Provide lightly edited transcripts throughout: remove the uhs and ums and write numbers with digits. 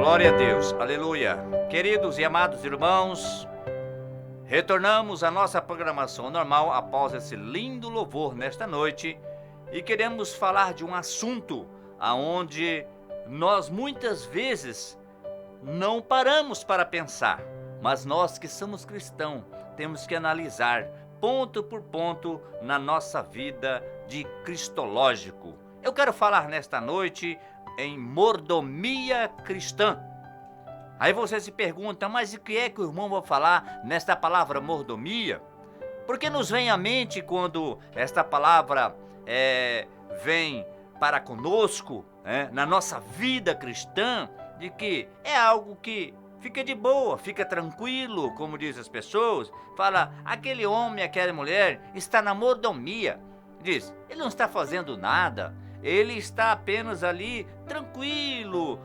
Glória a Deus, aleluia. Queridos e amados irmãos, retornamos à nossa programação normal após esse lindo louvor nesta noite e queremos falar de um assunto aonde nós muitas vezes não paramos para pensar, mas nós que somos cristãos temos que analisar ponto por ponto na nossa vida de cristológico. Eu quero falar nesta noite em mordomia cristã. Aí você se pergunta, mas o que é que o irmão vai falar nesta palavra mordomia? Porque nos vem à mente quando esta palavra vem para conosco, na nossa vida cristã, de que é algo que fica de boa, fica tranquilo, como dizem as pessoas. Fala, aquele homem, aquela mulher está na mordomia. Diz, ele não está fazendo nada, ele está apenas ali tranquilo,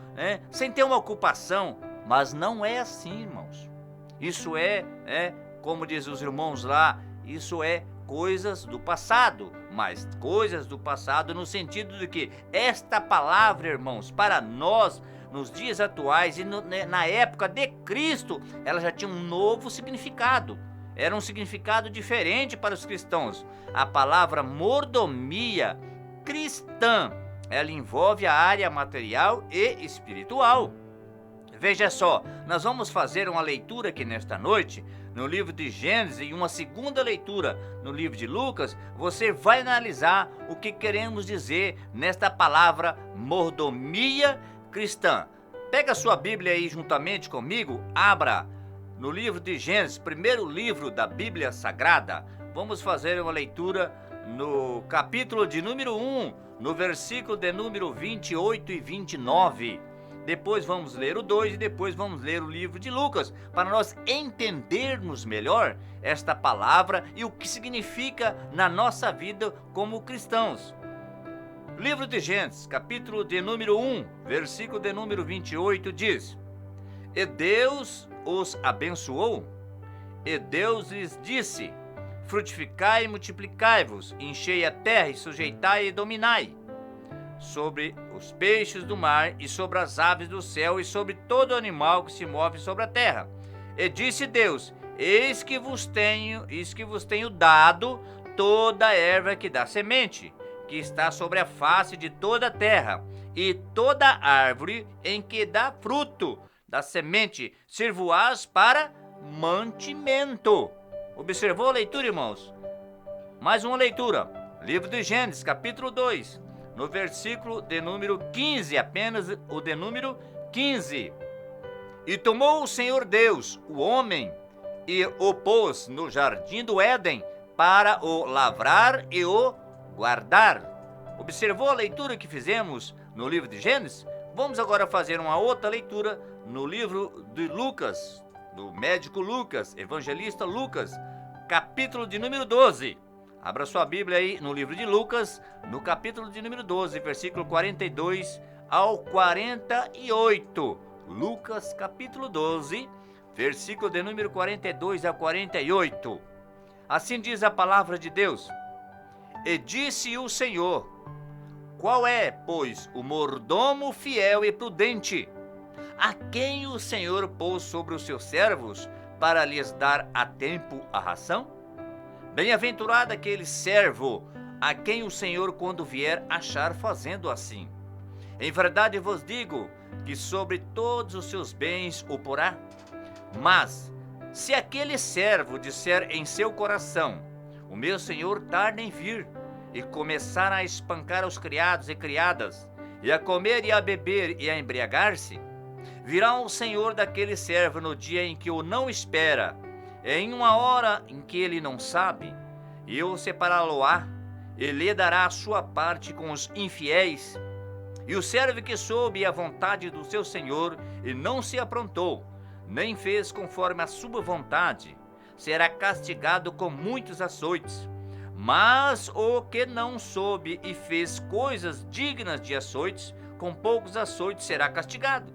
sem ter uma ocupação. Mas não é assim, irmãos. Isso como dizem os irmãos lá, isso é coisas do passado. Mas coisas do passado no sentido de que esta palavra, irmãos, para nós, nos dias atuais e na época de Cristo, ela já tinha um novo significado. Era um significado diferente para os cristãos. A palavra mordomia cristã, ela envolve a área material e espiritual. Veja só, nós vamos fazer uma leitura aqui nesta noite, no livro de Gênesis, e uma segunda leitura no livro de Lucas. Você vai analisar o que queremos dizer nesta palavra mordomia cristã. Pega a sua Bíblia aí juntamente comigo, abra no livro de Gênesis, primeiro livro da Bíblia Sagrada. Vamos fazer uma leitura no capítulo de número 1, no versículo de número 28 e 29. Depois vamos ler o 2 e depois vamos ler o livro de Lucas, para nós entendermos melhor esta palavra e o que significa na nossa vida como cristãos. Livro de Gênesis, capítulo de número 1, versículo de número 28 diz: E Deus os abençoou, e Deus lhes disse: Frutificai e multiplicai-vos, enchei a terra e sujeitai e dominai sobre os peixes do mar e sobre as aves do céu e sobre todo animal que se move sobre a terra. E disse Deus: Eis que vos tenho dado toda a erva que dá semente, que está sobre a face de toda a terra, e toda árvore em que dá fruto da semente, servoás para mantimento. Observou a leitura, irmãos? Mais uma leitura. Livro de Gênesis, capítulo 2, no versículo de número 15, apenas o de número 15. E tomou o Senhor Deus o homem e o pôs no jardim do Éden para o lavrar e o guardar. Observou a leitura que fizemos no livro de Gênesis? Vamos agora fazer uma outra leitura no livro de Lucas, do médico Lucas, evangelista Lucas, capítulo de número 12. Abra sua Bíblia aí no livro de Lucas, no capítulo de número 12, versículo 42 ao 48. Lucas, capítulo 12, versículo de número 42 a 48. Assim diz a palavra de Deus: E disse o Senhor: Qual é, pois, o mordomo fiel e prudente, a quem o Senhor pôs sobre os seus servos para lhes dar a tempo a ração? Bem-aventurado aquele servo a quem o Senhor, quando vier, achar fazendo assim. Em verdade vos digo que sobre todos os seus bens o porá. Mas, se aquele servo disser em seu coração: O meu Senhor tarda em vir, e começar a espancar os criados e criadas, e a comer e a beber e a embriagar-se, virá o Senhor daquele servo no dia em que o não espera, em uma hora em que ele não sabe, e o separá-lo-á, e lhe dará a sua parte com os infiéis. E o servo que soube a vontade do seu Senhor e não se aprontou, nem fez conforme a sua vontade, será castigado com muitos açoites. Mas o que não soube e fez coisas dignas de açoites, com poucos açoites será castigado.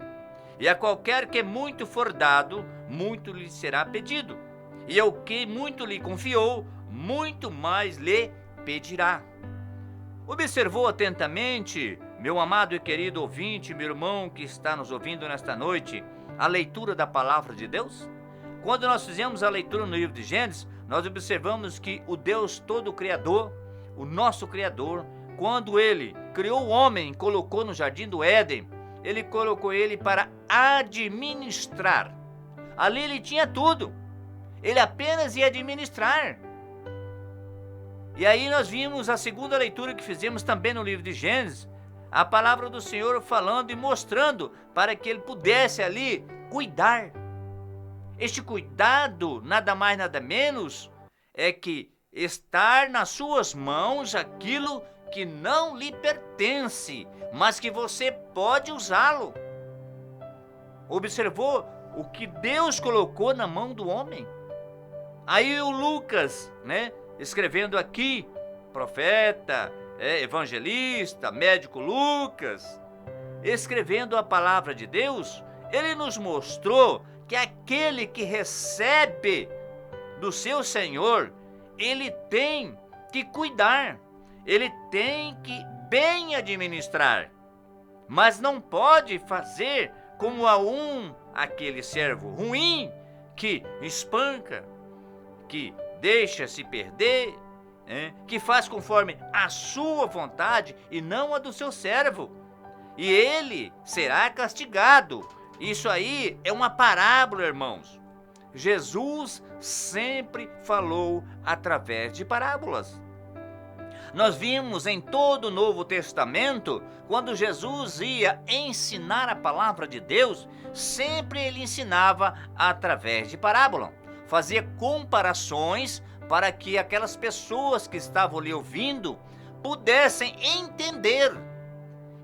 E a qualquer que muito for dado, muito lhe será pedido. E ao que muito lhe confiou, muito mais lhe pedirá. Observou atentamente, Meu amado e querido ouvinte, meu irmão que está nos ouvindo nesta noite, a leitura da palavra de Deus? Quando nós fizemos a leitura no livro de Gênesis, nós observamos que o Deus Todo-Criador, o nosso Criador, quando Ele criou o homem, colocou no jardim do Éden, Ele colocou ele para administrar. Ali ele tinha tudo, ele apenas ia administrar. E aí nós vimos a segunda leitura que fizemos também no livro de Gênesis, a palavra do Senhor falando e mostrando para que ele pudesse ali cuidar. Este cuidado, nada mais nada menos, é que estar nas suas mãos aquilo que não lhe pertence, mas que você pode usá-lo. Observou o que Deus colocou na mão do homem? Aí o Lucas, escrevendo aqui, profeta, evangelista, médico Lucas, escrevendo a palavra de Deus, ele nos mostrou que aquele que recebe do seu Senhor, ele tem que cuidar, ele tem que bem administrar, mas não pode fazer como aquele servo ruim que espanca, que deixa se perder, que faz conforme a sua vontade e não a do seu servo, e ele será castigado. Isso aí é uma parábola, irmãos. Jesus sempre falou através de parábolas. Nós vimos em todo o Novo Testamento, quando Jesus ia ensinar a palavra de Deus, sempre ele ensinava através de parábola. Fazia comparações para que aquelas pessoas que estavam ali ouvindo pudessem entender.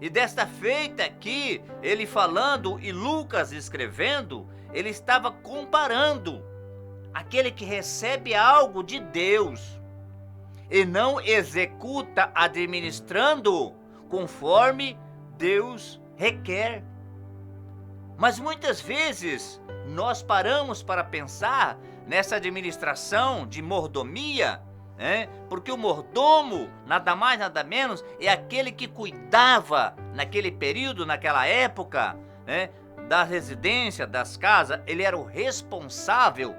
E desta feita aqui, ele falando e Lucas escrevendo, ele estava comparando aquele que recebe algo de Deus e não executa administrando conforme Deus requer. Mas muitas vezes nós paramos para pensar nessa administração de mordomia, porque o mordomo, nada mais nada menos, é aquele que cuidava naquele período, naquela época, da residência, das casas. Ele era o responsável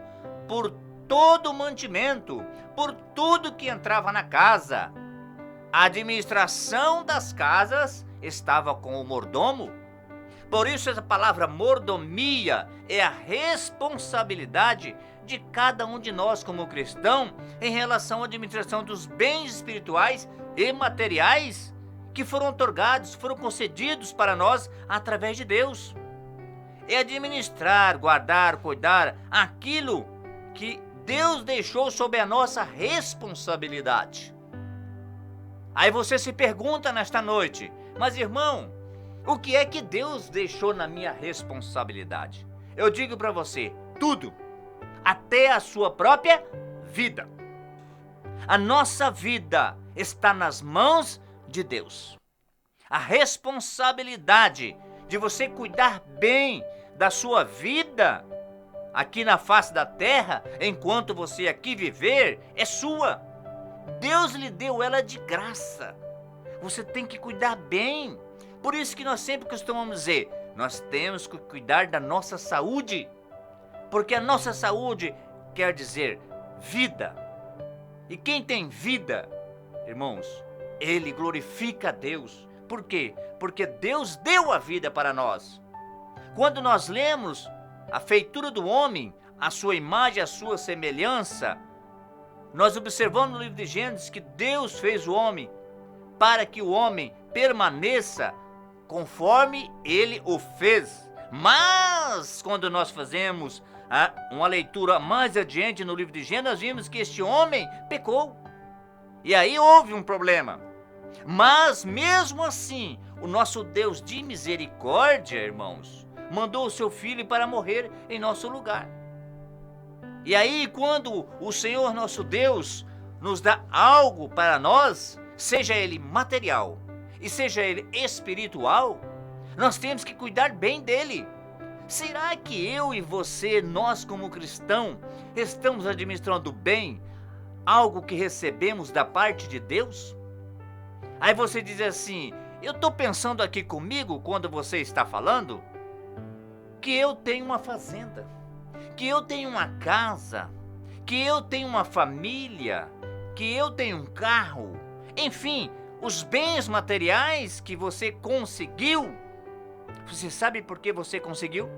por todo o mantimento, por tudo que entrava na casa. A administração das casas estava com o mordomo. Por isso essa palavra mordomia é a responsabilidade de cada um de nós como cristão em relação à administração dos bens espirituais e materiais que foram otorgados, foram concedidos para nós através de Deus. É administrar, guardar, cuidar aquilo que Deus deixou sob a nossa responsabilidade. Aí você se pergunta nesta noite, mas irmão, o que é que Deus deixou na minha responsabilidade? Eu digo para você, tudo, até a sua própria vida. A nossa vida está nas mãos de Deus. A responsabilidade de você cuidar bem da sua vida aqui na face da terra, enquanto você aqui viver, é sua. Deus lhe deu ela de graça. Você tem que cuidar bem. Por isso que nós sempre costumamos dizer, nós temos que cuidar da nossa saúde, porque a nossa saúde quer dizer vida. E quem tem vida, irmãos, ele glorifica a Deus. Por quê? Porque Deus deu a vida para nós. Quando nós lemos a feitura do homem, a sua imagem, a sua semelhança, nós observamos no livro de Gênesis que Deus fez o homem para que o homem permaneça conforme ele o fez. Mas quando nós fazemos uma leitura mais adiante no livro de Gênesis, nós vimos que este homem pecou. E aí houve um problema. Mas mesmo assim, o nosso Deus de misericórdia, irmãos, mandou o seu filho para morrer em nosso lugar. E aí quando o Senhor nosso Deus nos dá algo para nós, seja ele material e seja ele espiritual, nós temos que cuidar bem dele. Será que eu e você, nós como cristão, estamos administrando bem algo que recebemos da parte de Deus? Aí você diz assim, Eu estou pensando aqui comigo, quando você está falando, que eu tenho uma fazenda, que eu tenho uma casa, que eu tenho uma família, que eu tenho um carro, enfim, os bens materiais que você conseguiu. Você sabe por que você conseguiu?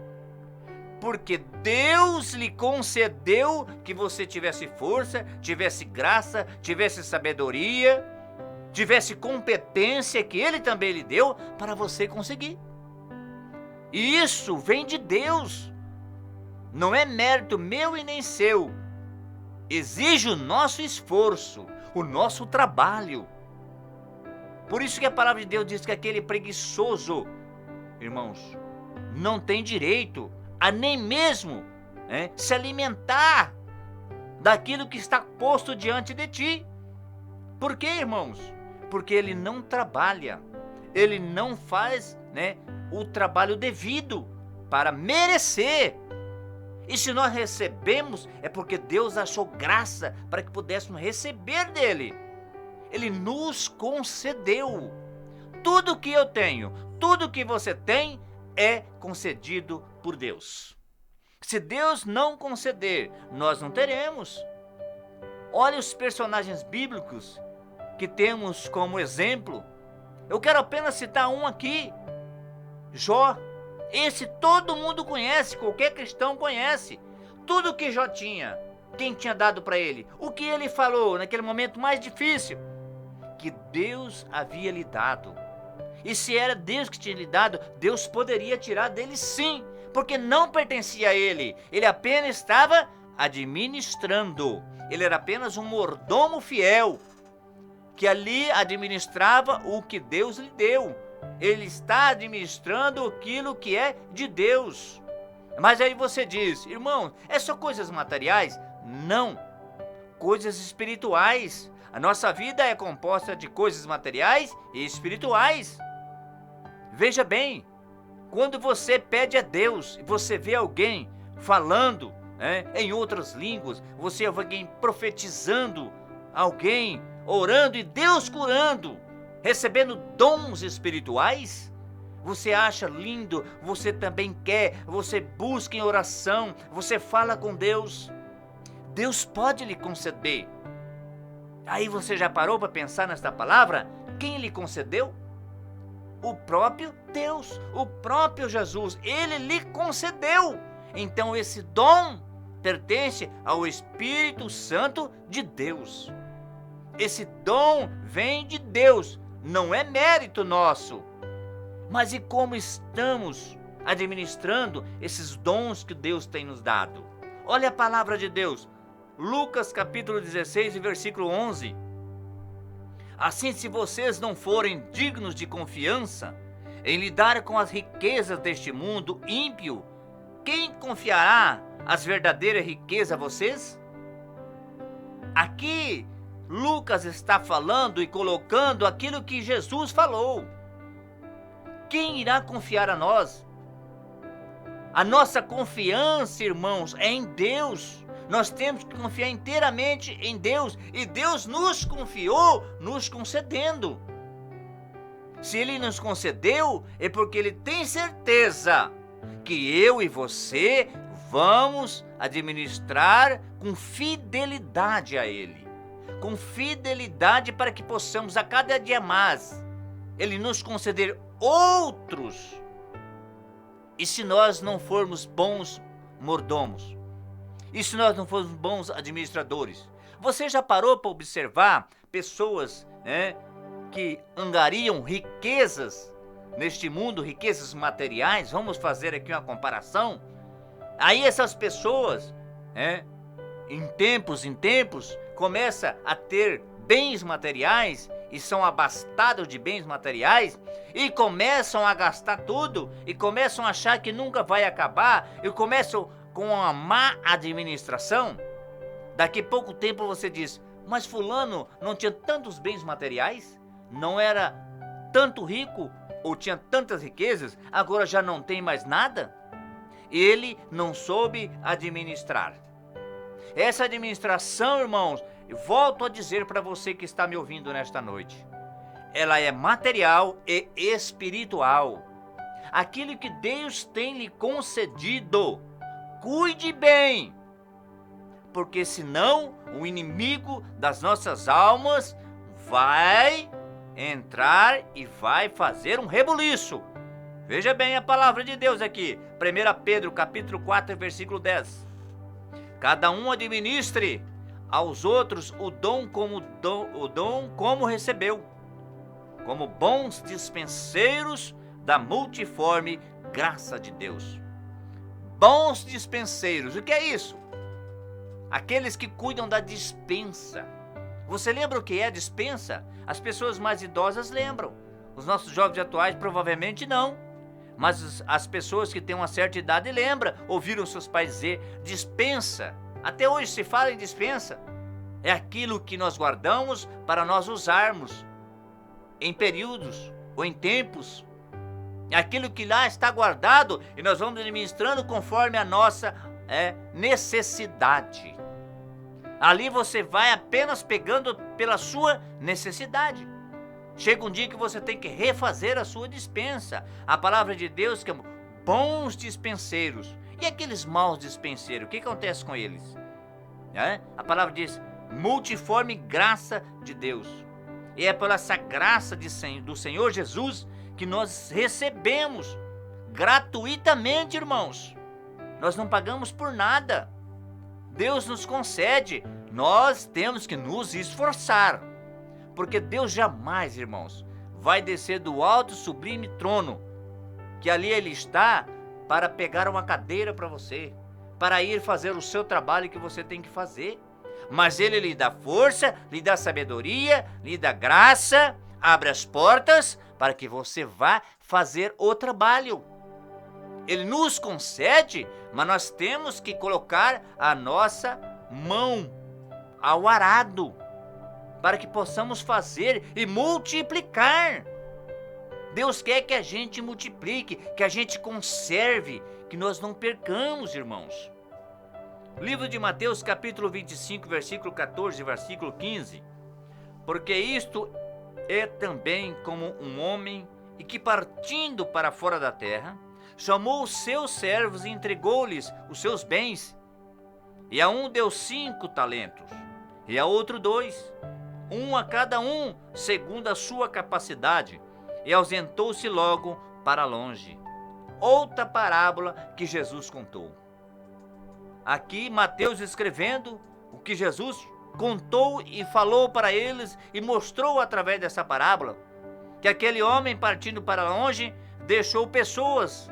Porque Deus lhe concedeu que você tivesse força, tivesse graça, tivesse sabedoria, tivesse competência que Ele também lhe deu para você conseguir. E isso vem de Deus. Não é mérito meu e nem seu. Exige o nosso esforço, o nosso trabalho. Por isso que a palavra de Deus diz que aquele preguiçoso, irmãos, não tem direito a nem mesmo se alimentar daquilo que está posto diante de ti. Por quê, irmãos? Porque ele não trabalha, ele não faz o trabalho devido para merecer. E se nós recebemos, é porque Deus achou graça para que pudéssemos receber dele. Ele nos concedeu. Tudo que eu tenho, tudo que você tem, é concedido por Deus. Se Deus não conceder, nós não teremos. Olha os personagens bíblicos que temos como exemplo. Eu quero apenas citar um aqui. Jó. Esse todo mundo conhece, qualquer cristão conhece. Tudo que Jó tinha, quem tinha dado para ele? O que ele falou naquele momento mais difícil? Que Deus havia lhe dado. E se era Deus que tinha lhe dado, Deus poderia tirar dele sim, porque não pertencia a ele. Ele apenas estava administrando. Ele era apenas um mordomo fiel, que ali administrava o que Deus lhe deu. Ele está administrando aquilo que é de Deus. Mas aí você diz, irmão, é só coisas materiais? Não, coisas espirituais. A nossa vida é composta de coisas materiais e espirituais. Veja bem, quando você pede a Deus e você vê alguém falando em outras línguas, você vê alguém profetizando, alguém orando e Deus curando, recebendo dons espirituais, você acha lindo, você também quer, você busca em oração, você fala com Deus, Deus pode lhe conceder. Aí você já parou para pensar nesta palavra? Quem lhe concedeu? O próprio Deus, o próprio Jesus, Ele lhe concedeu. Então esse dom pertence ao Espírito Santo de Deus. Esse dom vem de Deus, não é mérito nosso. Mas e como estamos administrando esses dons que Deus tem nos dado? Olha a palavra de Deus, Lucas capítulo 16, versículo 11. Assim, se vocês não forem dignos de confiança em lidar com as riquezas deste mundo ímpio, quem confiará as verdadeiras riquezas a vocês? Aqui, Lucas está falando e colocando aquilo que Jesus falou. Quem irá confiar a nós? A nossa confiança, irmãos, é em Deus. Nós temos que confiar inteiramente em Deus. E Deus nos confiou, nos concedendo. Se Ele nos concedeu, é porque Ele tem certeza que eu e você vamos administrar com fidelidade a Ele. Com fidelidade para que possamos a cada dia mais Ele nos conceder outros. E se nós não formos bons mordomos? E se nós não formos bons administradores? Você já parou para observar pessoas que angariam riquezas neste mundo, riquezas materiais? Vamos fazer aqui uma comparação. Aí essas pessoas, em tempos, começam a ter bens materiais e são abastados de bens materiais e começam a gastar tudo e começam a achar que nunca vai acabar e começam com uma má administração. Daqui a pouco tempo você diz, mas fulano não tinha tantos bens materiais? Não era tanto rico ou tinha tantas riquezas? Agora já não tem mais nada? Ele não soube administrar. Essa administração, irmãos, volto a dizer para você que está me ouvindo nesta noite, ela é material e espiritual. Aquilo que Deus tem lhe concedido, cuide bem, porque senão o inimigo das nossas almas vai entrar e vai fazer um rebuliço. Veja bem a palavra de Deus aqui, 1 Pedro capítulo 4, versículo 10. Cada um administre aos outros o dom como recebeu, como bons dispenseiros da multiforme graça de Deus. Bons dispenseiros, o que é isso? Aqueles que cuidam da dispensa. Você lembra o que é dispensa? As pessoas mais idosas lembram. Os nossos jovens atuais provavelmente não. Mas as pessoas que têm uma certa idade lembram, ouviram seus pais dizer dispensa. Até hoje se fala em dispensa. É aquilo que nós guardamos para nós usarmos em períodos ou em tempos. É aquilo que lá está guardado e nós vamos administrando conforme a nossa necessidade. Ali você vai apenas pegando pela sua necessidade. Chega um dia que você tem que refazer a sua dispensa. A palavra de Deus que é bons dispenseiros. E aqueles maus dispenseiros, o que acontece com eles? A palavra diz multiforme graça de Deus. E é por essa graça do Senhor Jesus que nós recebemos gratuitamente, irmãos. Nós não pagamos por nada. Deus nos concede. Nós temos que nos esforçar. Porque Deus jamais, irmãos, vai descer do alto sublime trono, que ali Ele está para pegar uma cadeira para você, para ir fazer o seu trabalho que você tem que fazer. Mas Ele lhe dá força, lhe dá sabedoria, lhe dá graça, abre as portas para que você vá fazer o trabalho. Ele nos concede, mas nós temos que colocar a nossa mão ao arado, para que possamos fazer e multiplicar. Deus quer que a gente multiplique, que a gente conserve, que nós não percamos, irmãos. Livro de Mateus, capítulo 25, versículo 14, versículo 15. Porque isto é também como um homem, e que partindo para fora da terra, chamou os seus servos e entregou-lhes os seus bens. E a um deu 5 talentos, e a outro 2, um a cada um, segundo a sua capacidade, e ausentou-se logo para longe. Outra parábola que Jesus contou. Aqui Mateus escrevendo o que Jesus contou e falou para eles e mostrou através dessa parábola, que aquele homem partindo para longe deixou pessoas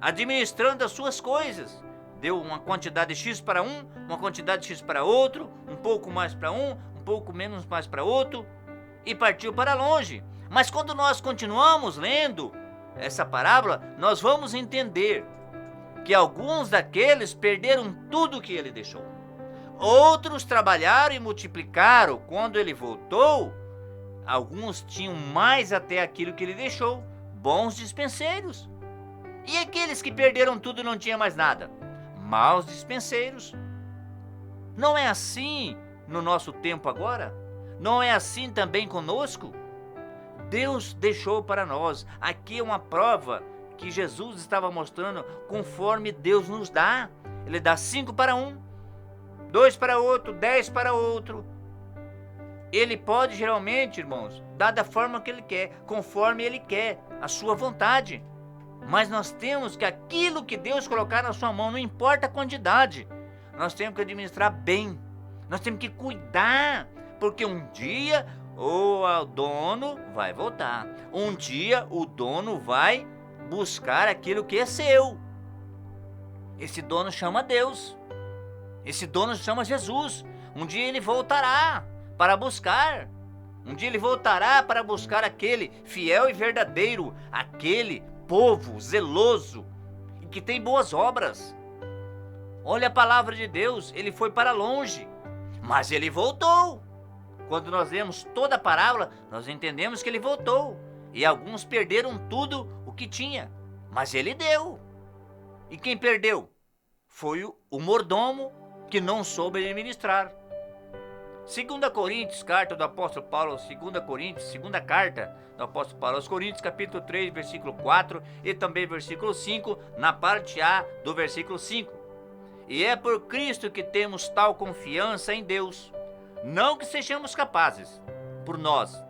administrando as suas coisas. Deu uma quantidade X para um, uma quantidade X para outro, um pouco mais para um pouco menos mais para outro, e partiu para longe. Mas quando nós continuamos lendo essa parábola, nós vamos entender que alguns daqueles perderam tudo que ele deixou. Outros trabalharam e multiplicaram. Quando ele voltou, alguns tinham mais até aquilo que ele deixou, bons dispenseiros. E aqueles que perderam tudo e não tinham mais nada? Maus dispenseiros. Não é assim no nosso tempo agora? Não é assim também conosco? Deus deixou para nós. Aqui é uma prova que Jesus estava mostrando conforme Deus nos dá. Ele dá 5 para um, 2 para outro, 10 para outro. Ele pode geralmente, irmãos, dar da forma que Ele quer, conforme Ele quer, a sua vontade. Mas nós temos que aquilo que Deus colocar na sua mão, não importa a quantidade, nós temos que administrar bem. Nós temos que cuidar, porque um dia o dono vai voltar. Um dia o dono vai buscar aquilo que é seu. Esse dono chama Deus. Esse dono chama Jesus. Um dia ele voltará para buscar. Um dia ele voltará para buscar aquele fiel e verdadeiro, aquele povo zeloso e que tem boas obras. Olha a palavra de Deus, ele foi para longe, mas ele voltou. Quando nós lemos toda a parábola, nós entendemos que ele voltou. E alguns perderam tudo o que tinha, mas ele deu. E quem perdeu? Foi o mordomo que não soube administrar. 2 Coríntios, carta do apóstolo Paulo, 2 Coríntios, segunda carta do apóstolo Paulo aos Coríntios, capítulo 3, versículo 4 e também versículo 5, na parte A do versículo 5. E é por Cristo que temos tal confiança em Deus, não que sejamos capazes, por nós,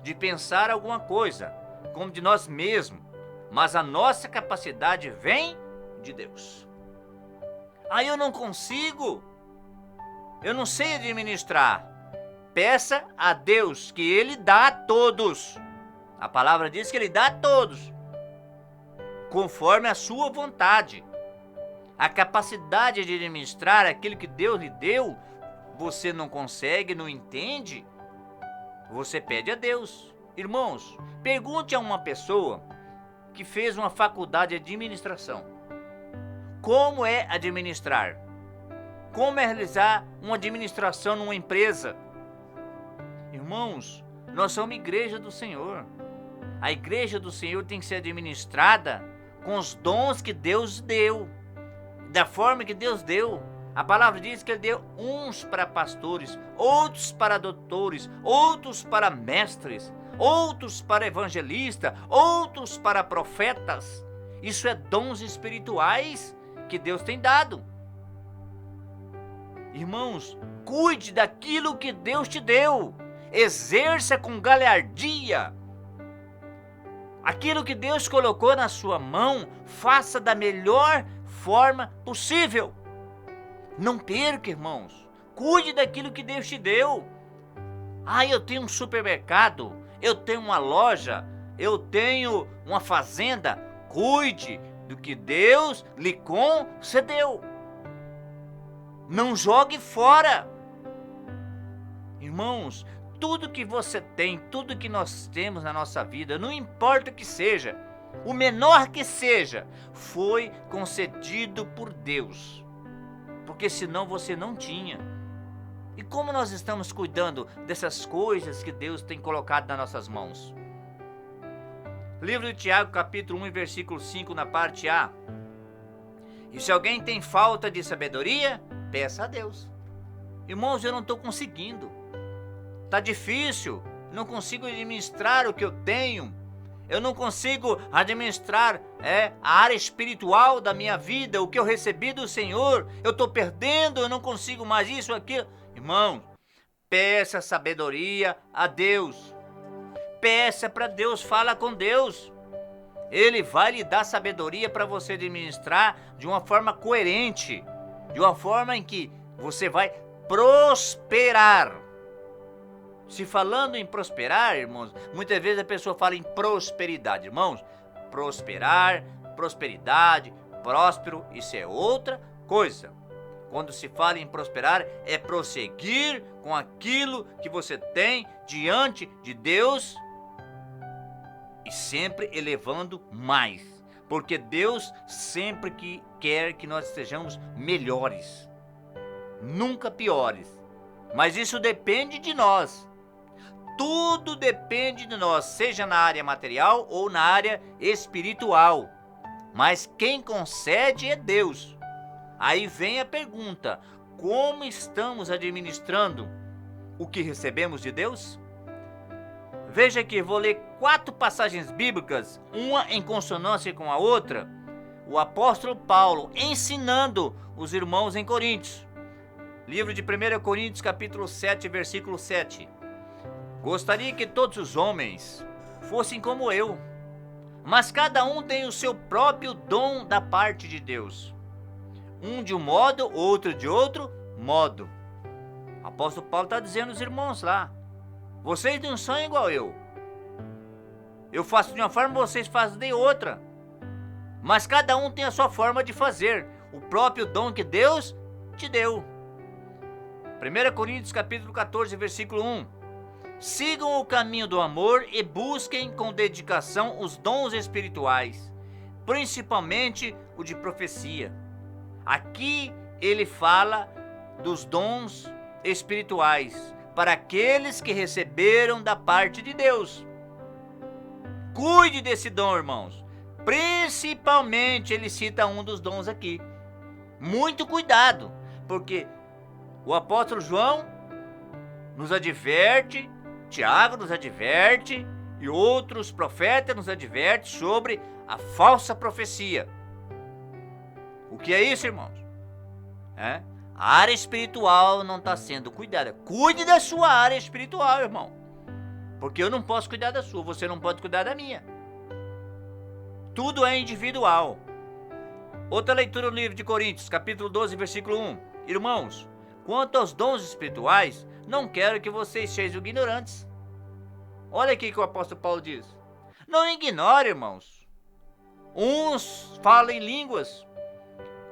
de pensar alguma coisa, como de nós mesmos, mas a nossa capacidade vem de Deus. Eu não consigo, eu não sei administrar. Peça a Deus, que Ele dá a todos. A palavra diz que Ele dá a todos, conforme a sua vontade. A capacidade de administrar aquilo que Deus lhe deu, você não consegue, não entende, você pede a Deus. Irmãos, pergunte a uma pessoa que fez uma faculdade de administração. Como é administrar? Como é realizar uma administração numa empresa? Irmãos, nós somos igreja do Senhor. A igreja do Senhor tem que ser administrada com os dons que Deus deu, da forma que Deus deu. A palavra diz que Ele deu uns para pastores, outros para doutores, outros para mestres, outros para evangelistas, outros para profetas. Isso é dons espirituais que Deus tem dado. Irmãos, cuide daquilo que Deus te deu. Exerça com galhardia. Aquilo que Deus colocou na sua mão, faça da melhor forma possível. Não perca, irmãos. Cuide daquilo que Deus te deu. Eu tenho um supermercado, eu tenho uma loja, eu tenho uma fazenda. Cuide do que Deus lhe concedeu. Não jogue fora. Irmãos, tudo que você tem, tudo que nós temos na nossa vida, não importa o que seja, o menor que seja, foi concedido por Deus. Porque senão você não tinha. E como nós estamos cuidando dessas coisas que Deus tem colocado nas nossas mãos? Livro de Tiago, capítulo 1, versículo 5, na parte A. E se alguém tem falta de sabedoria, peça a Deus. Irmãos, eu não estou conseguindo. Está difícil. Não consigo administrar o que eu tenho. Eu não consigo administrar a área espiritual da minha vida, o que eu recebi do Senhor. Eu estou perdendo, eu não consigo mais isso, aquilo. Irmãos, peça sabedoria a Deus. Peça para Deus, fala com Deus. Ele vai lhe dar sabedoria para você administrar de uma forma coerente, de uma forma em que você vai prosperar. Se falando em prosperar, irmãos, muitas vezes a pessoa fala em prosperidade. Irmãos, prosperar, prosperidade, próspero, isso é outra coisa. Quando se fala em prosperar, é prosseguir com aquilo que você tem diante de Deus e sempre elevando mais. Porque Deus sempre quer que nós sejamos melhores, nunca piores. Mas isso depende de nós. Tudo depende de nós, seja na área material ou na área espiritual. Mas quem concede é Deus. Aí vem a pergunta: como estamos administrando o que recebemos de Deus? Veja aqui, vou ler 4 passagens bíblicas, uma em consonância com a outra. O apóstolo Paulo ensinando os irmãos em Coríntios. Livro de 1 Coríntios, capítulo 7, versículo 7. Gostaria que todos os homens fossem como eu, mas cada um tem o seu próprio dom da parte de Deus. Um de um modo, outro de outro modo. O apóstolo Paulo está dizendo aos irmãos lá: vocês não são igual eu. Eu faço de uma forma, vocês fazem de outra. Mas cada um tem a sua forma de fazer, o próprio dom que Deus te deu. 1 Coríntios capítulo 14, versículo 1. Sigam o caminho do amor e busquem com dedicação os dons espirituais, principalmente o de profecia. Aqui ele fala dos dons espirituais para aqueles que receberam da parte de Deus. Cuide desse dom, irmãos. Principalmente ele cita um dos dons aqui. Muito cuidado, porque o apóstolo João nos adverte, Tiago nos adverte e outros profetas nos advertem sobre a falsa profecia. O que é isso, irmãos? A área espiritual não está sendo cuidada. Cuide da sua área espiritual, irmão. Porque eu não posso cuidar da sua, você não pode cuidar da minha. Tudo é individual. Outra leitura no livro de Coríntios, capítulo 12, versículo 1. Irmãos, quanto aos dons espirituais, não quero que vocês sejam ignorantes. Olha aqui que o apóstolo Paulo diz. Não ignore, irmãos. Uns falam em línguas,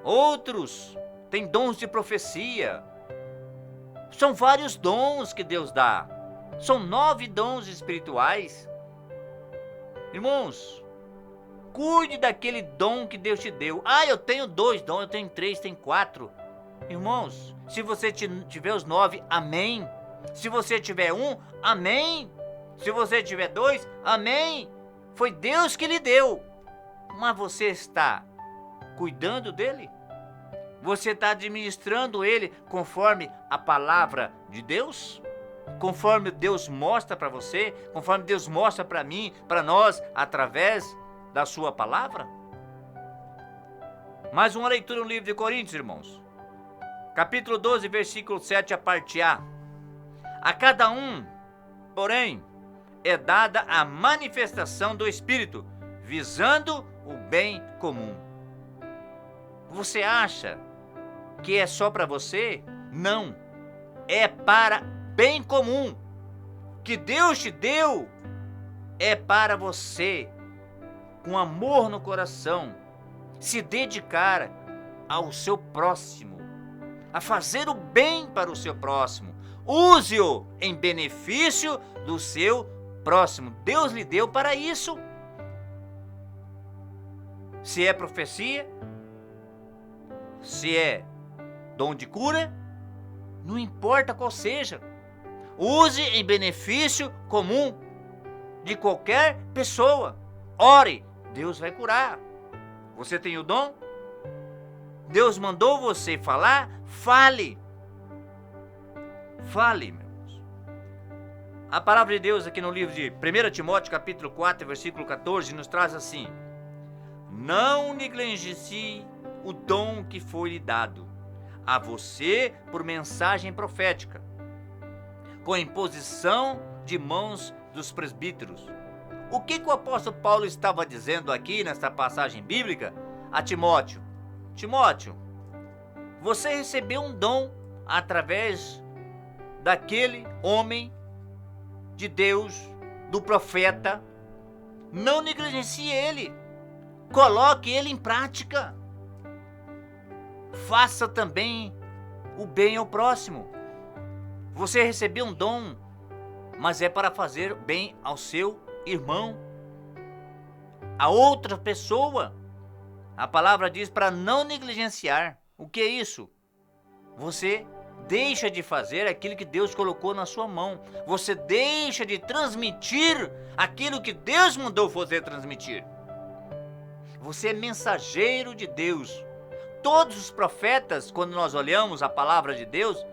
outros têm dons de profecia. São vários dons que Deus dá. São 9 dons espirituais. Irmãos, cuide daquele dom que Deus te deu. Eu tenho 2 dons, eu tenho 3, tenho 4. Irmãos, se você tiver os 9, amém. Se você tiver 1, amém. Se você tiver 2, amém. Foi Deus que lhe deu. Mas você está cuidando dele? Você está administrando ele conforme a palavra de Deus? Conforme Deus mostra para você? Conforme Deus mostra para mim, para nós, através da sua palavra? Mais uma leitura no livro de Coríntios, irmãos. Capítulo 12, versículo 7, a parte A. A cada um, porém, é dada a manifestação do Espírito, visando o bem comum. Você acha que é só para você? Não. É para bem comum. Que Deus te deu é para você, com amor no coração, se dedicar ao seu próximo, a fazer o bem para o seu próximo. Use-o em benefício do seu próximo. Deus lhe deu para isso. Se é profecia, se é dom de cura, não importa qual seja. Use em benefício comum de qualquer pessoa. Ore, Deus vai curar. Você tem o dom? Deus mandou você falar? Fale. Fale, meus irmãos. A palavra de Deus aqui no livro de 1 Timóteo, capítulo 4, versículo 14, nos traz assim: não negligencie o dom que foi lhe dado a você por mensagem profética, com imposição de mãos dos presbíteros. O que o apóstolo Paulo estava dizendo aqui nesta passagem bíblica a Timóteo? Timóteo, você recebeu um dom através daquele homem de Deus, do profeta. Não negligencie ele. Coloque ele em prática. Faça também o bem ao próximo. Você recebeu um dom, mas é para fazer bem ao seu irmão, a outra pessoa. A palavra diz para não negligenciar. O que é isso? Você deixa de fazer aquilo que Deus colocou na sua mão. Você deixa de transmitir aquilo que Deus mandou você transmitir. Você é mensageiro de Deus. Todos os profetas, quando nós olhamos a palavra de Deus,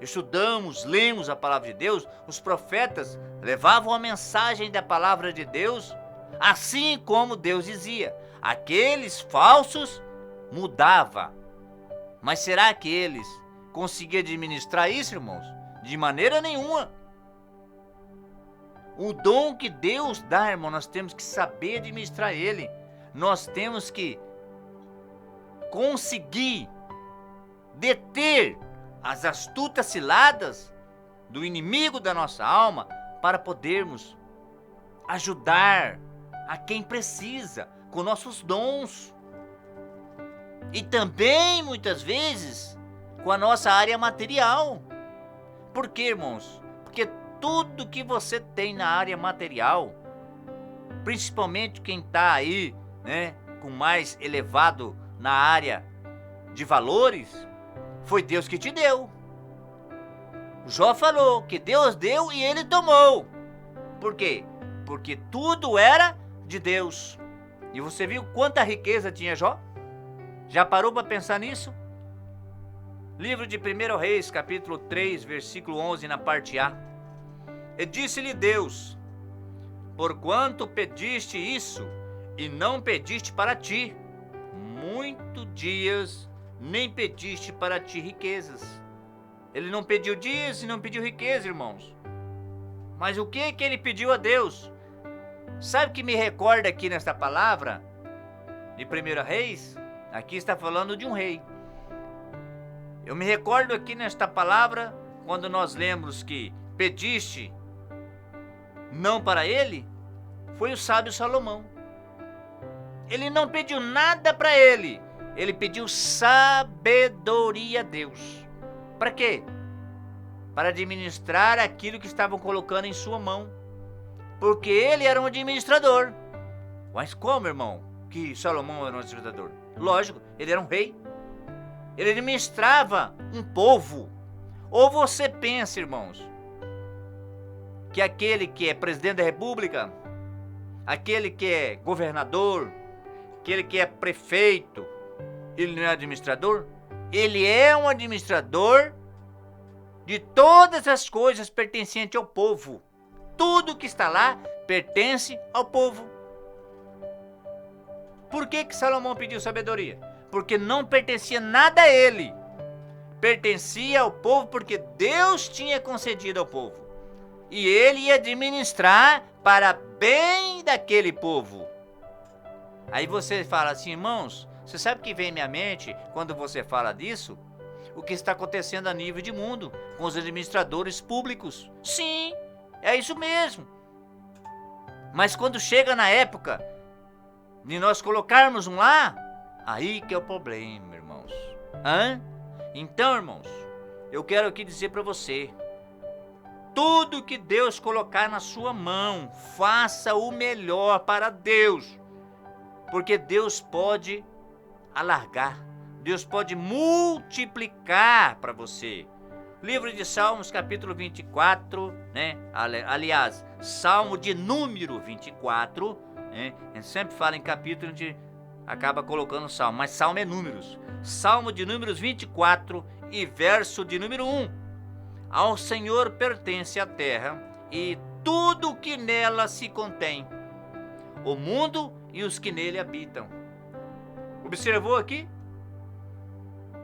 estudamos, lemos a palavra de Deus, os profetas levavam a mensagem da palavra de Deus, assim como Deus dizia. Aqueles falsos mudavam. Mas será que eles conseguiam administrar isso, irmãos? De maneira nenhuma. O dom que Deus dá, irmão, nós temos que saber administrar ele. Nós temos que conseguir deter as astutas ciladas do inimigo da nossa alma para podermos ajudar a quem precisa com nossos dons. E também, muitas vezes, com a nossa área material. Por quê, irmãos? Porque tudo que você tem na área material, principalmente quem está aí, com mais elevado na área de valores, foi Deus que te deu. Jó falou que Deus deu e ele tomou. Por quê? Porque tudo era de Deus. E você viu quanta riqueza tinha Jó? Já parou para pensar nisso? Livro de 1 Reis, capítulo 3, versículo 11, na parte A. E disse-lhe Deus: porquanto pediste isso, e não pediste para ti, muitos dias, nem pediste para ti riquezas. Ele não pediu dias e não pediu riqueza, irmãos. Mas o que ele pediu a Deus? Sabe o que me recorda aqui nesta palavra? De 1 Reis, aqui está falando de um rei. Eu me recordo aqui nesta palavra, quando nós lemos que pediste não para ele, foi o sábio Salomão. Ele não pediu nada para ele pediu sabedoria a Deus. Para quê? Para administrar aquilo que estavam colocando em sua mão. Porque ele era um administrador. Mas como, irmão, que Salomão era um administrador? Lógico, ele era um rei. Ele administrava um povo. Ou você pensa, irmãos, que aquele que é presidente da república, aquele que é governador, aquele que é prefeito, ele não é administrador? Ele é um administrador de todas as coisas pertencentes ao povo. Tudo que está lá pertence ao povo. Por que Salomão pediu sabedoria? Porque não pertencia nada a ele. Pertencia ao povo porque Deus tinha concedido ao povo. E ele ia administrar para bem daquele povo. Aí você fala assim, irmãos, você sabe o que vem em minha mente quando você fala disso? O que está acontecendo a nível de mundo com os administradores públicos. Sim, é isso mesmo. Mas quando chega na época de nós colocarmos um lá, aí que é o problema, irmãos. Então, irmãos, eu quero aqui dizer para você, tudo que Deus colocar na sua mão, faça o melhor para Deus. Porque Deus pode alargar, Deus pode multiplicar para você. Livro de Salmos, capítulo 24, né? Aliás, Salmo de número 24, né? A gente sempre fala em capítulo, a gente acaba colocando Salmo, mas Salmo é números. Salmo de números 24 e verso de número 1. Ao Senhor pertence a terra e tudo que nela se contém, o mundo e os que nele habitam. Observou aqui?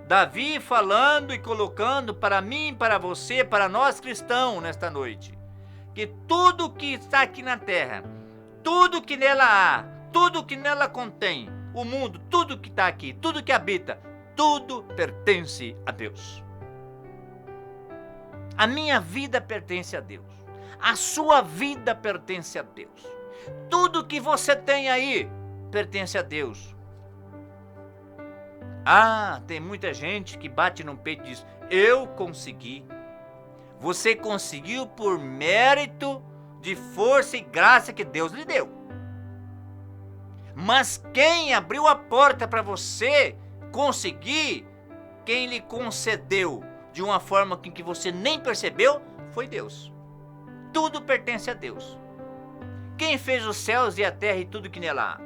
Davi falando e colocando para mim, para você, para nós cristãos nesta noite, que tudo que está aqui na terra, tudo que nela há, tudo que nela contém, o mundo, tudo que está aqui, tudo que habita, tudo pertence a Deus. A minha vida pertence a Deus. A sua vida pertence a Deus. Tudo que você tem aí pertence a Deus. Tem muita gente que bate no peito e diz, eu consegui. Você conseguiu por mérito de força e graça que Deus lhe deu. Mas quem abriu a porta para você conseguir, quem lhe concedeu de uma forma que você nem percebeu, foi Deus. Tudo pertence a Deus. Quem fez os céus e a terra e tudo que nela há?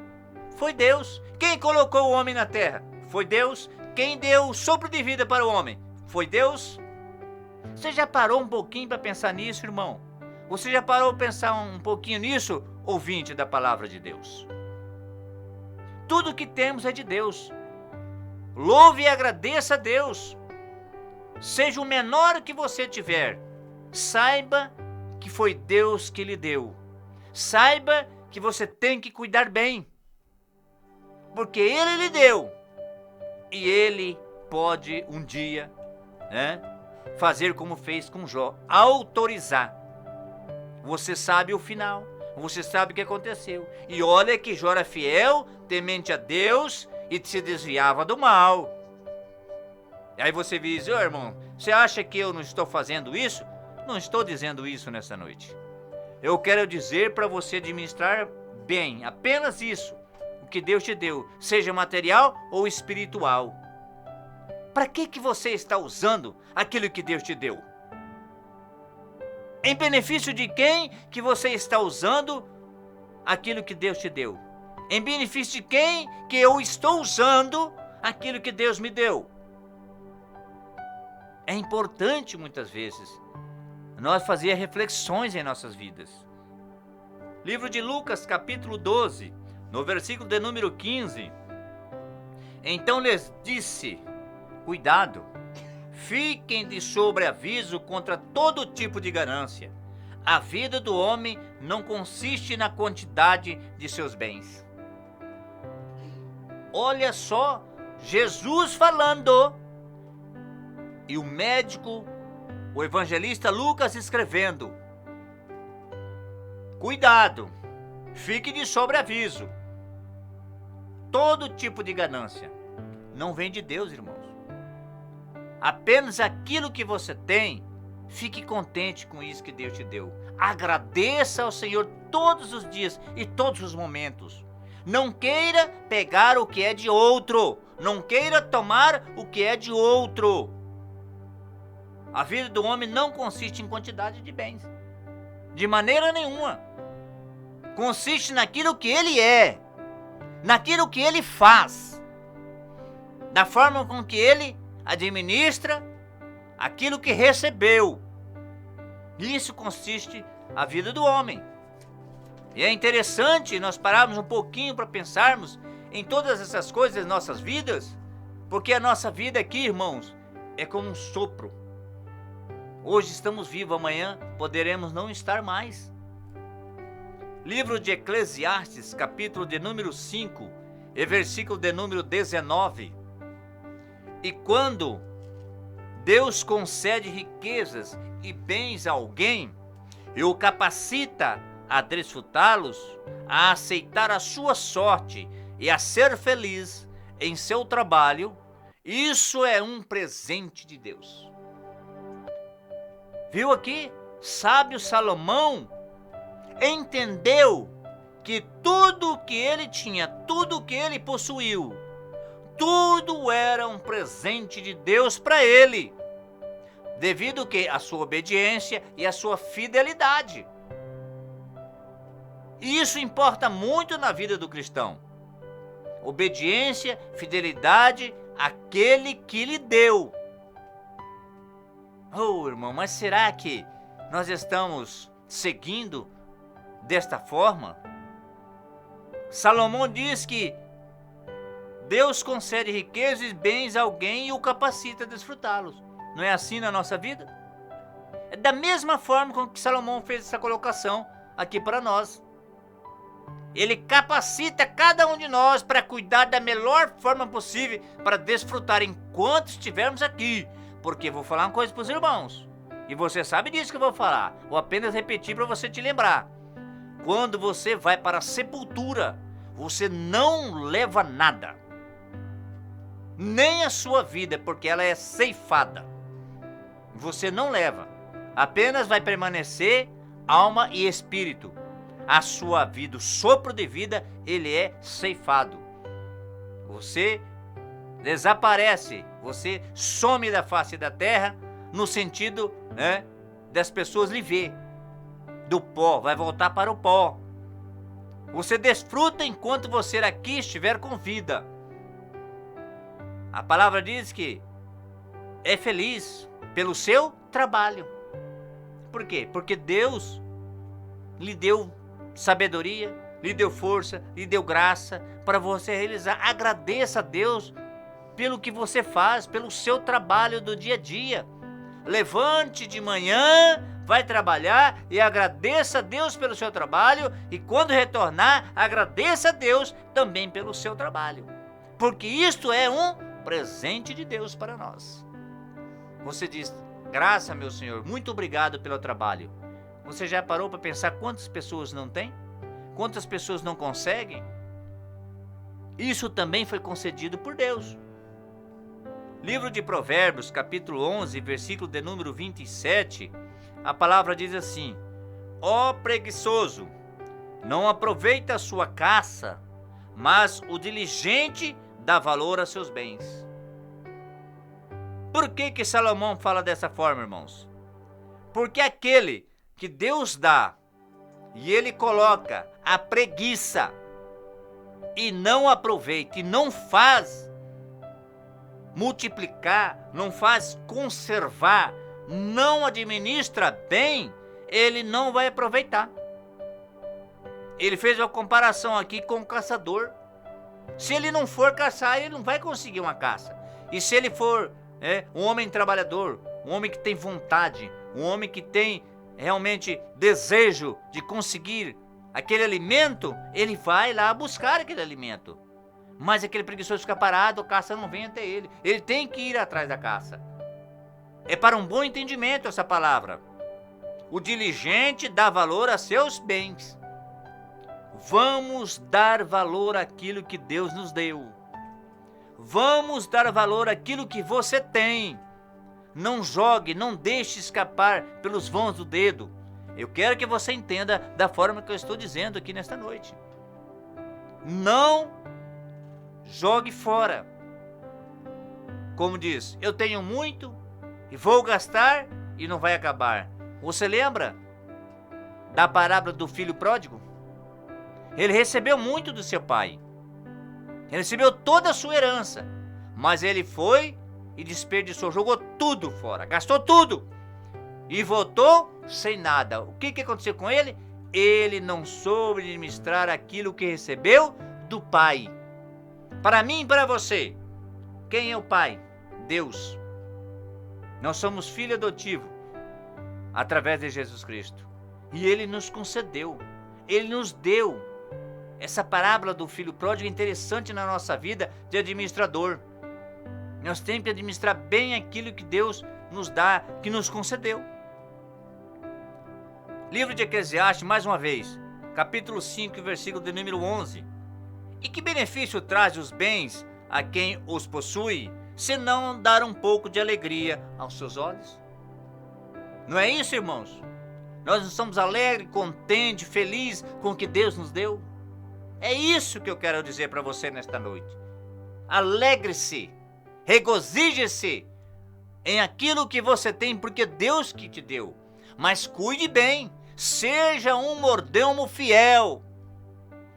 Foi Deus. Quem colocou o homem na terra? Foi Deus. Quem deu o sopro de vida para o homem? Foi Deus. Você já parou um pouquinho para pensar nisso, irmão? Você já parou para pensar um pouquinho nisso, ouvinte da palavra de Deus? Tudo que temos é de Deus. Louve e agradeça a Deus. Seja o menor que você tiver, saiba que foi Deus que lhe deu. Saiba que você tem que cuidar bem, porque Ele lhe deu. E Ele pode um dia, fazer como fez com Jó, autorizar. Você sabe o final, você sabe o que aconteceu. E olha que Jó era fiel, temente a Deus e se desviava do mal. E aí você diz, irmão, você acha que eu não estou fazendo isso? Não estou dizendo isso nessa noite. Eu quero dizer para você administrar bem, apenas isso, o que Deus te deu, seja material ou espiritual. Para que você está usando aquilo que Deus te deu? Em benefício de quem que você está usando aquilo que Deus te deu? Em benefício de quem que eu estou usando aquilo que Deus me deu? É importante muitas vezes nós fazer reflexões em nossas vidas. Livro de Lucas, capítulo 12, no versículo de número 15. Então lhes disse: cuidado, fiquem de sobreaviso contra todo tipo de ganância. A vida do homem não consiste na quantidade de seus bens. Olha só, Jesus falando, e o médico, o evangelista Lucas escrevendo: cuidado, fique de sobreaviso. Todo tipo de ganância não vem de Deus, irmãos. Apenas aquilo que você tem, fique contente com isso que Deus te deu. Agradeça ao Senhor todos os dias e todos os momentos. Não queira pegar o que é de outro. Não queira tomar o que é de outro. A vida do homem não consiste em quantidade de bens. De maneira nenhuma. Consiste naquilo que ele é. Naquilo que ele faz. Da forma com que ele administra aquilo que recebeu. Nisso consiste a vida do homem. E é interessante nós pararmos um pouquinho para pensarmos em todas essas coisas em nossas vidas, porque a nossa vida aqui, irmãos, é como um sopro. Hoje estamos vivos, amanhã poderemos não estar mais. Livro de Eclesiastes, capítulo de número 5, e versículo de número 19. E quando Deus concede riquezas e bens a alguém e o capacita a desfrutá-los, a aceitar a sua sorte e a ser feliz em seu trabalho, isso é um presente de Deus. Viu aqui? Sábio Salomão entendeu que tudo o que ele tinha, tudo o que ele possuiu, tudo era um presente de Deus para ele, devido que a sua obediência e a sua fidelidade. E isso importa muito na vida do cristão. Obediência, fidelidade àquele que lhe deu. Oh, irmão, mas será que nós estamos seguindo desta forma? Salomão diz que Deus concede riquezas e bens a alguém e o capacita a desfrutá-los. Não é assim na nossa vida? É da mesma forma com que Salomão fez essa colocação aqui para nós. Ele capacita cada um de nós para cuidar da melhor forma possível para desfrutar enquanto estivermos aqui. Porque vou falar uma coisa para os irmãos, e você sabe disso que eu vou falar, vou apenas repetir para você te lembrar. Quando você vai para a sepultura, você não leva nada, nem a sua vida, porque ela é ceifada. Você não leva, apenas vai permanecer alma e espírito. A sua vida, o sopro de vida, ele é ceifado. Você desaparece, você some da face da terra, no sentido, das pessoas lhe ver. Do pó, vai voltar para o pó. Você desfruta enquanto você aqui estiver com vida. A palavra diz que é feliz pelo seu trabalho. Por quê? Porque Deus lhe deu sabedoria, lhe deu força, lhe deu graça para você realizar. Agradeça a Deus pelo que você faz, pelo seu trabalho do dia a dia. Levante de manhã, vai trabalhar e agradeça a Deus pelo seu trabalho, e quando retornar, agradeça a Deus também pelo seu trabalho, porque isto é um presente de Deus para nós. Você diz: graça, meu Senhor, muito obrigado pelo trabalho. Você já parou para pensar quantas pessoas não têm? Quantas pessoas não conseguem? Isso também foi concedido por Deus. Livro de Provérbios, capítulo 11, versículo de número 27, a palavra diz assim: ó preguiçoso, não aproveita a sua caça, mas o diligente dá valor a seus bens. Por que Salomão fala dessa forma, irmãos? Porque aquele que Deus dá e ele coloca a preguiça e não aproveita e não faz, multiplicar, não faz conservar, não administra bem, ele não vai aproveitar. Ele fez uma comparação aqui com o caçador. Se ele não for caçar, ele não vai conseguir uma caça. E se ele for um homem trabalhador, um homem que tem vontade, um homem que tem realmente desejo de conseguir aquele alimento, ele vai lá buscar aquele alimento. Mas aquele preguiçoso fica parado, a caça não vem até ele. Ele tem que ir atrás da caça. É para um bom entendimento essa palavra. O diligente dá valor a seus bens. Vamos dar valor àquilo que Deus nos deu. Vamos dar valor àquilo que você tem. Não jogue, não deixe escapar pelos vãos do dedo. Eu quero que você entenda da forma que eu estou dizendo aqui nesta noite. Não jogue fora. Como diz, eu tenho muito e vou gastar e não vai acabar. Você lembra da parábola do filho pródigo? Ele recebeu muito do seu pai. Ele recebeu toda a sua herança. Mas ele foi e desperdiçou, jogou tudo fora, gastou tudo. E voltou sem nada. O que aconteceu com ele? Ele não soube administrar aquilo que recebeu do pai. Para mim e para você, quem é o pai? Deus. Nós somos filho adotivo através de Jesus Cristo. E ele nos concedeu, ele nos deu. Essa parábola do filho pródigo é interessante na nossa vida de administrador. Nós temos que administrar bem aquilo que Deus nos dá, que nos concedeu. Livro de Eclesiastes, mais uma vez, capítulo 5, versículo de número 11. E que benefício traz os bens a quem os possui, se não dar um pouco de alegria aos seus olhos? Não é isso, irmãos? Nós não somos alegres, contentes, felizes com o que Deus nos deu? É isso que eu quero dizer para você nesta noite. Alegre-se, regozije-se em aquilo que você tem, porque Deus que te deu. Mas cuide bem, seja um mordomo fiel.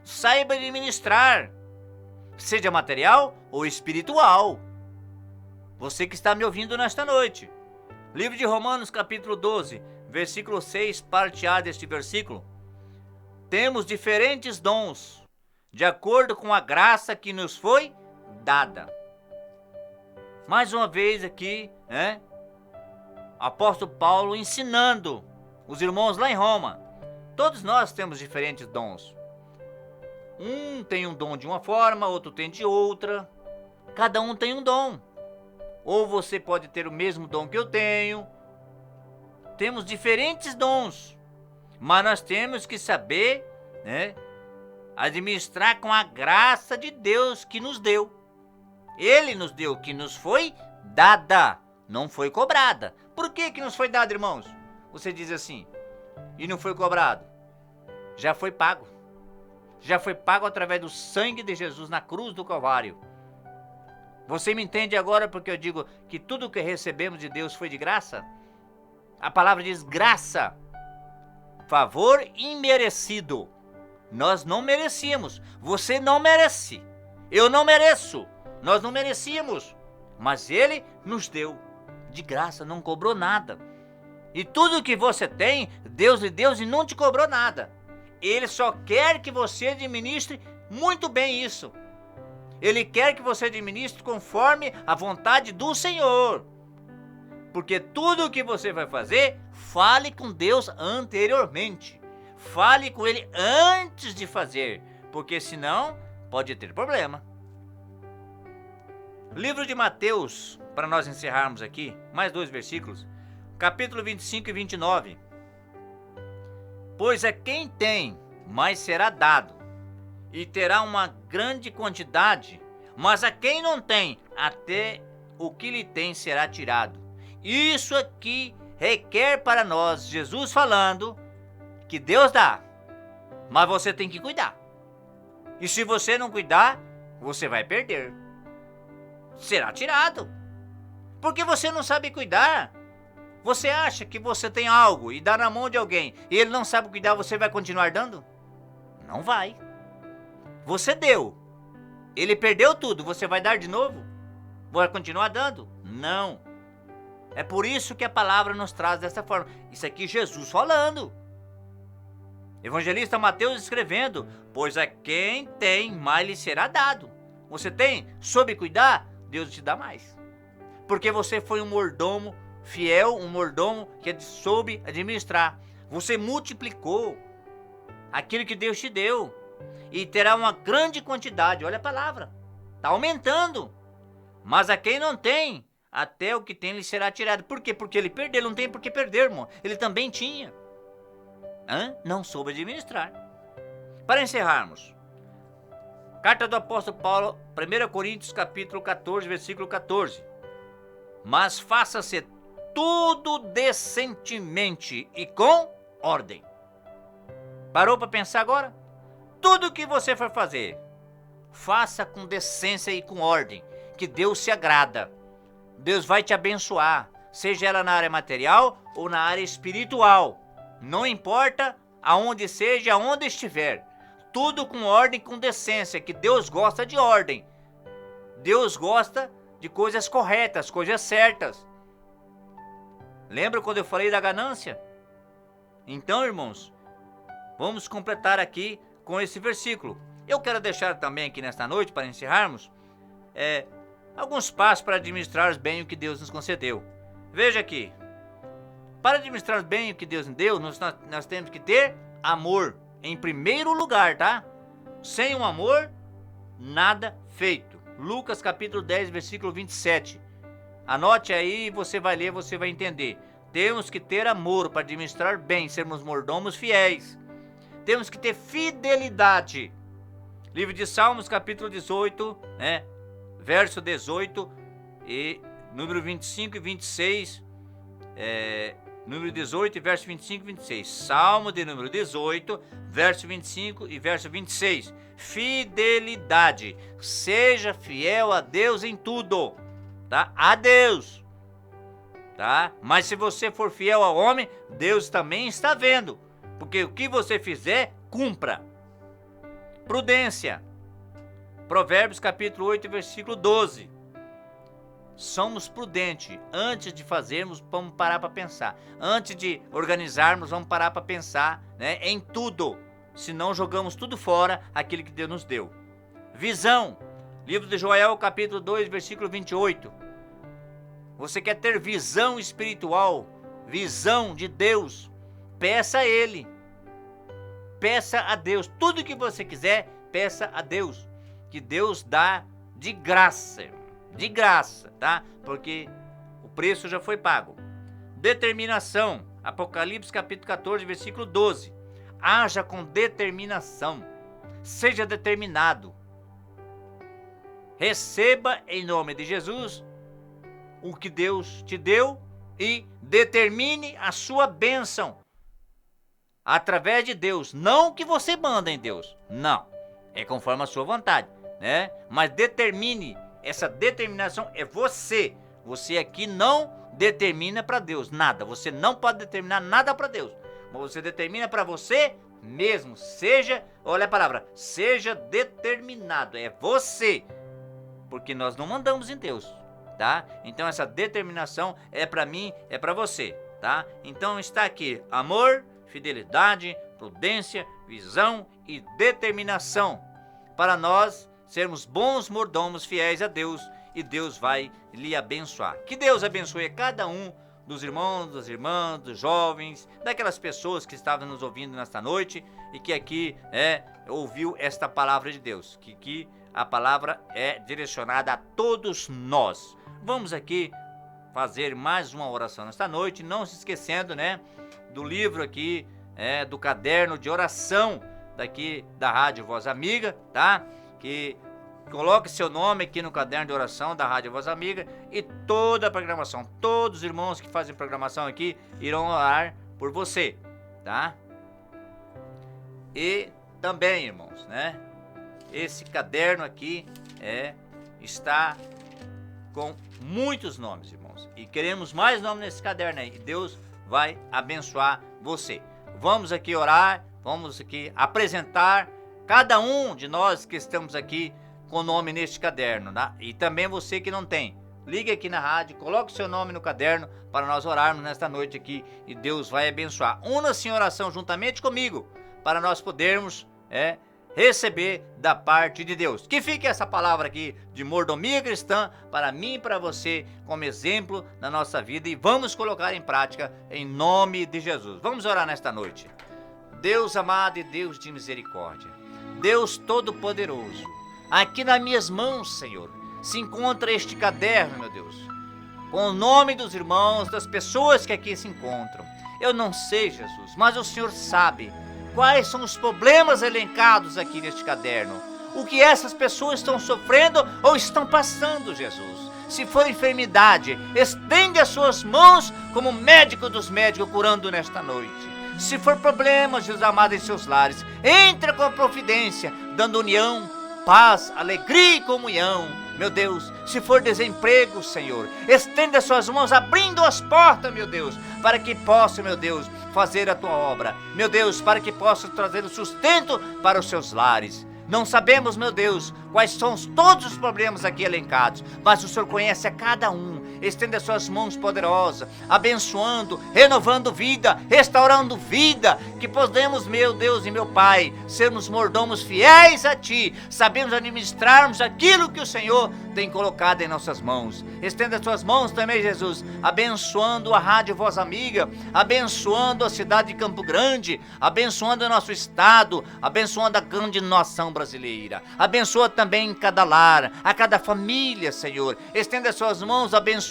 Saiba administrar, seja material ou espiritual. Você que está me ouvindo nesta noite. Livro de Romanos, capítulo 12, versículo 6, parte A deste versículo. Temos diferentes dons, de acordo com a graça que nos foi dada. Mais uma vez aqui, apóstolo Paulo ensinando os irmãos lá em Roma. Todos nós temos diferentes dons. Um tem um dom de uma forma, outro tem de outra. Cada um tem um dom. Ou você pode ter o mesmo dom que eu tenho. Temos diferentes dons. Mas nós temos que saber, administrar com a graça de Deus que nos deu. Ele nos deu, que nos foi dada, não foi cobrada. Por que nos foi dada, irmãos? Você diz assim, e não foi cobrado? Já foi pago. Já foi pago através do sangue de Jesus na cruz do Calvário. Você me entende agora porque eu digo que tudo o que recebemos de Deus foi de graça? A palavra diz graça, favor imerecido. Nós não merecíamos, você não merece, eu não mereço, nós não merecíamos, mas Ele nos deu de graça, não cobrou nada. E tudo que você tem, Deus lhe deu e não te cobrou nada. Ele só quer que você administre muito bem isso. Ele quer que você administre conforme a vontade do Senhor. Porque tudo o que você vai fazer, fale com Deus anteriormente. Fale com Ele antes de fazer, porque senão pode ter problema. Livro de Mateus, para nós encerrarmos aqui, mais 2 versículos, capítulo 25 e 29. Pois a quem tem, mais será dado, e terá uma grande quantidade, mas a quem não tem, até o que lhe tem será tirado. Isso aqui requer para nós, Jesus falando, que Deus dá, mas você tem que cuidar. E se você não cuidar, você vai perder. Será tirado. Porque você não sabe cuidar. Você acha que você tem algo e dá na mão de alguém e ele não sabe cuidar, você vai continuar dando? Não vai. Você deu. Ele perdeu tudo, você vai dar de novo? Vai continuar dando? Não. É por isso que a palavra nos traz dessa forma. Isso aqui Jesus falando. Evangelista Mateus escrevendo: pois a quem tem, mais lhe será dado. Você tem, soube cuidar, Deus te dá mais. Porque você foi um mordomo fiel, um mordomo que soube administrar. Você multiplicou aquilo que Deus te deu. E terá uma grande quantidade. Olha a palavra. Está aumentando. Mas a quem não tem, até o que tem lhe será tirado. Por quê? Porque ele perdeu. Ele não tem por que perder, irmão. Ele também tinha. Não soube administrar. Para encerrarmos, carta do apóstolo Paulo, 1 Coríntios capítulo 14, versículo 14. Mas faça-se tudo decentemente e com ordem. Parou para pensar agora? Tudo que você for fazer, faça com decência e com ordem, que Deus se agrada. Deus vai te abençoar, seja ela na área material ou na área espiritual. Não importa aonde seja, aonde estiver. Tudo com ordem, com decência, que Deus gosta de ordem. Deus gosta de coisas corretas, coisas certas. Lembra quando eu falei da ganância? Então, irmãos, vamos completar aqui com esse versículo. Eu quero deixar também aqui nesta noite, para encerrarmos, alguns passos para administrar bem o que Deus nos concedeu. Veja aqui. Para administrar bem o que Deus nos deu, nós temos que ter amor em primeiro lugar, tá? Sem o amor, nada feito. Lucas capítulo 10, versículo 27. Anote aí, você vai ler, você vai entender. Temos que ter amor para administrar bem, sermos mordomos fiéis. Temos que ter fidelidade. Livro de Salmos capítulo 18, verso 18 e número 25 e 26. Número 18 e verso 25 e 26. Salmo de número 18, verso 25 e verso 26. Fidelidade. Seja fiel a Deus em tudo. Tá? A Deus. Tá? Mas se você for fiel ao homem, Deus também está vendo. Porque o que você fizer, cumpra. Prudência. Provérbios capítulo 8, versículo 12. Somos prudentes. Antes de fazermos, vamos parar para pensar. Antes de organizarmos, vamos parar para pensar, em tudo. Senão jogamos tudo fora, aquilo que Deus nos deu. Visão. Livro de Joel, capítulo 2, versículo 28. Você quer ter visão espiritual, visão de Deus, peça a Ele. Peça a Deus. Tudo que você quiser, peça a Deus. Que Deus dá de graça. De graça, tá? Porque o preço já foi pago. Determinação. Apocalipse capítulo 14, versículo 12. Haja com determinação. Seja determinado. Receba em nome de Jesus o que Deus te deu e determine a sua bênção através de Deus. Não o que você manda em Deus. Não. É conforme a sua vontade, Mas determine. Essa determinação é você. Você aqui não determina para Deus nada. Você não pode determinar nada para Deus. Mas você determina para você mesmo. Seja, olha a palavra, seja determinado. É você. Porque nós não mandamos em Deus, tá? Então essa determinação é para mim, é para você, tá? Então está aqui amor, fidelidade, prudência, visão e determinação. Para nós sermos bons mordomos fiéis a Deus, e Deus vai lhe abençoar. Que Deus abençoe a cada um dos irmãos, das irmãs, dos jovens, daquelas pessoas que estavam nos ouvindo nesta noite e que aqui ouviu esta palavra de Deus. Que a palavra é direcionada a todos nós. Vamos aqui fazer mais uma oração nesta noite, não se esquecendo, do livro aqui, do caderno de oração daqui da Rádio Voz Amiga, tá? Que coloque seu nome aqui no caderno de oração da Rádio Voz Amiga e toda a programação, todos os irmãos que fazem programação aqui irão orar por você, tá? E também, irmãos, esse caderno aqui está com muitos nomes, irmãos, e queremos mais nomes nesse caderno aí, e Deus vai abençoar você. Vamos aqui orar, vamos aqui apresentar cada um de nós que estamos aqui com o nome neste caderno, tá? E também você que não tem, ligue aqui na rádio, coloque o seu nome no caderno para nós orarmos nesta noite aqui e Deus vai abençoar. Una-se em oração juntamente comigo para nós podermos receber da parte de Deus. Que fique essa palavra aqui de mordomia cristã para mim e para você como exemplo na nossa vida e vamos colocar em prática em nome de Jesus. Vamos orar nesta noite. Deus amado e Deus de misericórdia, Deus todo-poderoso, aqui nas minhas mãos, Senhor, se encontra este caderno, meu Deus, com o nome dos irmãos, das pessoas que aqui se encontram. Eu não sei, Jesus, mas o Senhor sabe quais são os problemas elencados aqui neste caderno, o que essas pessoas estão sofrendo ou estão passando, Jesus. Se for enfermidade, estende as suas mãos como médico dos médicos curando nesta noite. Se for problemas, Jesus amado, em seus lares, entra com a providência, dando união, paz, alegria e comunhão. Meu Deus, se for desemprego, Senhor, estenda as suas mãos, abrindo as portas, meu Deus, para que possa, meu Deus, fazer a tua obra. Meu Deus, para que possa trazer o sustento para os seus lares. Não sabemos, meu Deus, quais são todos os problemas aqui elencados, mas o Senhor conhece a cada um. Estenda as suas mãos poderosas, abençoando, renovando vida, restaurando vida, que podemos, meu Deus e meu Pai, sermos mordomos fiéis a Ti, sabemos administrarmos aquilo que o Senhor tem colocado em nossas mãos. Estenda as suas mãos também, Jesus, abençoando a Rádio Voz Amiga, abençoando a cidade de Campo Grande, abençoando o nosso estado, abençoando a grande nação brasileira. Abençoa também cada lar, a cada família, Senhor. Estenda as suas mãos, abençoando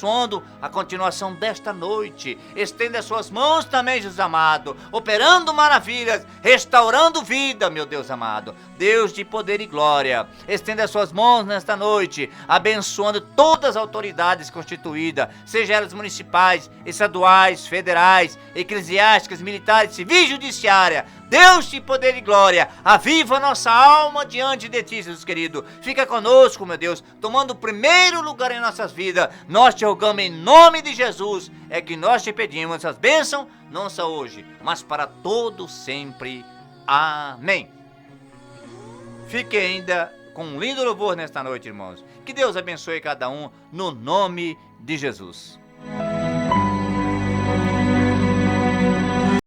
a continuação desta noite. Estenda as suas mãos também, Jesus amado, operando maravilhas, restaurando vida, meu Deus amado. Deus de poder e glória, estenda as suas mãos nesta noite, abençoando todas as autoridades constituídas, seja elas municipais, estaduais, federais, eclesiásticas, militares, civis, judiciária. Deus de poder e glória, aviva nossa alma diante de Ti, Jesus querido. Fica conosco, meu Deus, tomando o primeiro lugar em nossas vidas. Nós te rogamos em nome de Jesus, é que nós te pedimos essas bênçãos, não só hoje, mas para todo sempre. Amém. Fique ainda com um lindo louvor nesta noite, irmãos. Que Deus abençoe cada um no nome de Jesus.